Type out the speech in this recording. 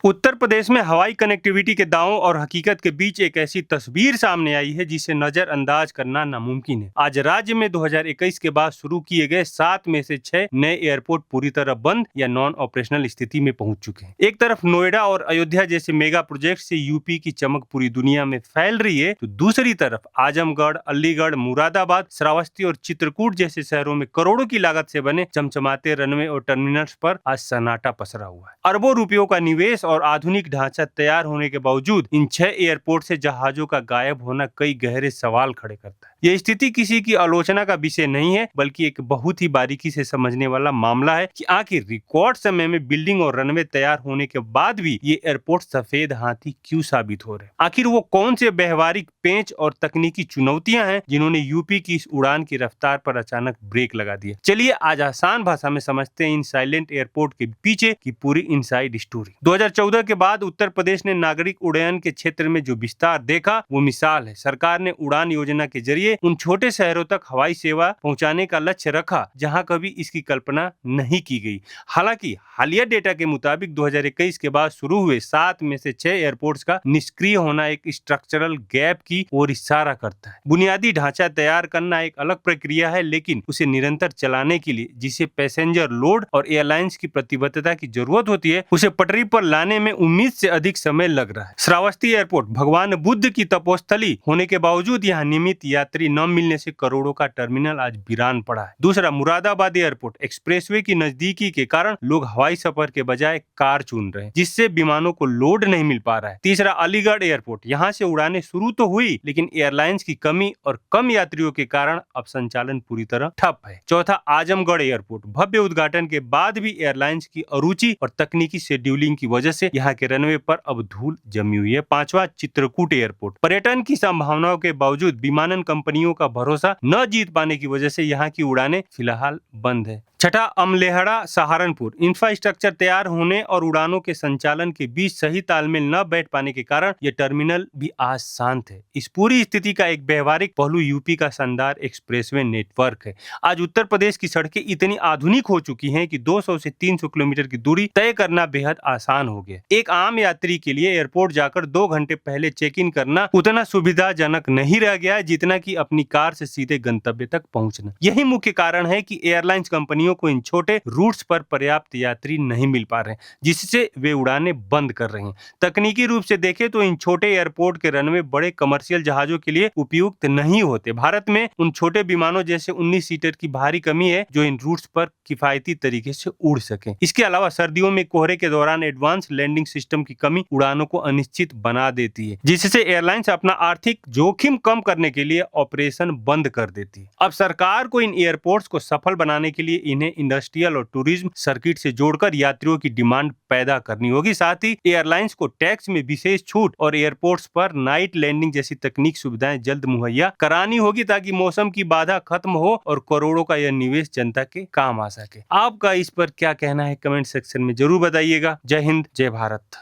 उत्तर प्रदेश में हवाई कनेक्टिविटी के दावों और हकीकत के बीच एक ऐसी तस्वीर सामने आई है जिसे नजरअंदाज करना नामुमकिन है। आज राज्य में 2021 के बाद शुरू किए गए 7 में से 6 नए एयरपोर्ट पूरी तरह बंद या नॉन ऑपरेशनल स्थिति में पहुंच चुके हैं। एक तरफ नोएडा और अयोध्या जैसे मेगा प्रोजेक्ट से यूपी की चमक पूरी दुनिया में फैल रही है, तो दूसरी तरफ आजमगढ़, अलीगढ़, मुरादाबाद, श्रावस्ती और चित्रकूट जैसे शहरों में करोड़ों की लागत से बने चमचमाते रनवे और टर्मिनल्स पर आज सन्नाटा पसरा हुआ है। अरबों रुपयों का निवेश और आधुनिक ढांचा तैयार होने के बावजूद इन 6 एयरपोर्ट से जहाजों का गायब होना कई गहरे सवाल खड़े करता है। यह स्थिति किसी की आलोचना का विषय नहीं है, बल्कि एक बहुत ही बारीकी से समझने वाला मामला है कि आखिर रिकॉर्ड समय में बिल्डिंग और रनवे तैयार होने के बाद भी ये एयरपोर्ट सफेद हाथी क्यों साबित हो रहे? आखिर वो कौन से व्यवहारिक पेंच और तकनीकी चुनौतियां हैं जिन्होंने यूपी की इस उड़ान की रफ्तार पर अचानक ब्रेक लगा दिया? चलिए आज आसान भाषा में समझते हैं इन साइलेंट एयरपोर्ट के पीछे की पूरी इनसाइड स्टोरी। 2014 के बाद उत्तर प्रदेश ने नागरिक उड्डयन के क्षेत्र में जो विस्तार देखा वो मिसाल है। सरकार ने उड़ान योजना के जरिए उन छोटे शहरों तक हवाई सेवा पहुंचाने का लक्ष्य रखा जहां कभी इसकी कल्पना नहीं की गई। हालांकि हालिया डेटा के मुताबिक 2021 के बाद शुरू हुए 7 में से 6 एयरपोर्ट्स का निष्क्रिय होना एक स्ट्रक्चरल गैप की ओर इशारा करता है। बुनियादी ढांचा तैयार करना एक अलग प्रक्रिया है, लेकिन उसे निरंतर चलाने के लिए जिसे पैसेंजर लोड और एयरलाइंस की प्रतिबद्धता की जरूरत होती है, उसे पटरी पर लाने में उम्मीद से अधिक समय लग रहा है। श्रावस्ती एयरपोर्ट भगवान बुद्ध की तपोस्थली होने के बावजूद यहाँ नियमित यात्री न मिलने से करोड़ों का टर्मिनल आज वीरान पड़ा है। दूसरा, मुरादाबाद एयरपोर्ट एक्सप्रेसवे की नजदीकी के कारण लोग हवाई सफर के बजाय कार चुन रहे हैं, जिससे विमानों को लोड नहीं मिल पा रहा है। तीसरा, अलीगढ़ एयरपोर्ट, यहाँ से उड़ानें शुरू तो हुई, लेकिन एयरलाइंस की कमी और कम यात्रियों के कारण अब संचालन पूरी तरह ठप है। चौथा, आजमगढ़ एयरपोर्ट, भव्य उद्घाटन के बाद भी एयरलाइंस की अरुचि और तकनीकी शेड्यूलिंग की वजह से यहाँ के रनवे पर अब धूल जमी हुई है। पांचवा, चित्रकूट एयरपोर्ट, पर्यटन की संभावनाओं के बावजूद विमानन कंपनियों का भरोसा न जीत पाने की वजह से यहाँ की उड़ानें फिलहाल बंद है। छठा, अमलेहड़ा सहारनपुर, इंफ्रास्ट्रक्चर तैयार होने और उड़ानों के संचालन के बीच सही तालमेल न बैठ पाने के कारण ये टर्मिनल भी आज शांत है। इस पूरी स्थिति का एक व्यवहारिक पहलू यूपी का शानदार एक्सप्रेसवे नेटवर्क है। आज उत्तर प्रदेश की सड़कें इतनी आधुनिक हो चुकी हैं कि 200 से 300 किलोमीटर की दूरी तय करना बेहद आसान हो गया। एक आम यात्री के लिए एयरपोर्ट जाकर 2 घंटे पहले चेक इन करना उतना सुविधाजनक नहीं रह गया है जितना कि अपनी कार से सीधे गंतव्य तक पहुंचना। यही मुख्य कारण है कि एयरलाइंस कंपनियों को इन छोटे रूट्स पर पर्याप्त यात्री नहीं मिल पा रहे हैं, जिससे वे उड़ानें बंद कर रहे हैं। तकनीकी रूप से देखें तो इन छोटे एयरपोर्ट के रनवे बड़े कमर्शियल जहाजों के लिए उपयुक्त नहीं होते। भारत में उन छोटे विमानों जैसे 19 सीटर की भारी कमी है जो इन रूट्स पर किफायती तरीके से उड़ सके। इसके अलावा सर्दियों में कोहरे के दौरान एडवांस लैंडिंग सिस्टम की कमी उड़ानों को अनिश्चित बना देती है, जिससे एयरलाइंस अपना आर्थिक जोखिम कम करने के लिए ऑपरेशन बंद कर देती है। अब सरकार को इन एयरपोर्ट्स को सफल बनाने के लिए इन्हें इंडस्ट्रियल और टूरिज्म सर्किट से जोड़कर यात्रियों की डिमांड पैदा करनी होगी। साथ ही एयरलाइंस को टैक्स में विशेष छूट और एयरपोर्ट्स पर नाइट लैंडिंग जैसी तकनीक सुविधाएं जल्द मुहैया करानी होगी, ताकि मौसम की बाधा खत्म हो और करोड़ों का यह निवेश जनता के काम आ सके। आपका इस पर क्या कहना है कमेंट सेक्शन में जरूर बताइएगा। जय हिंद, जय भारत।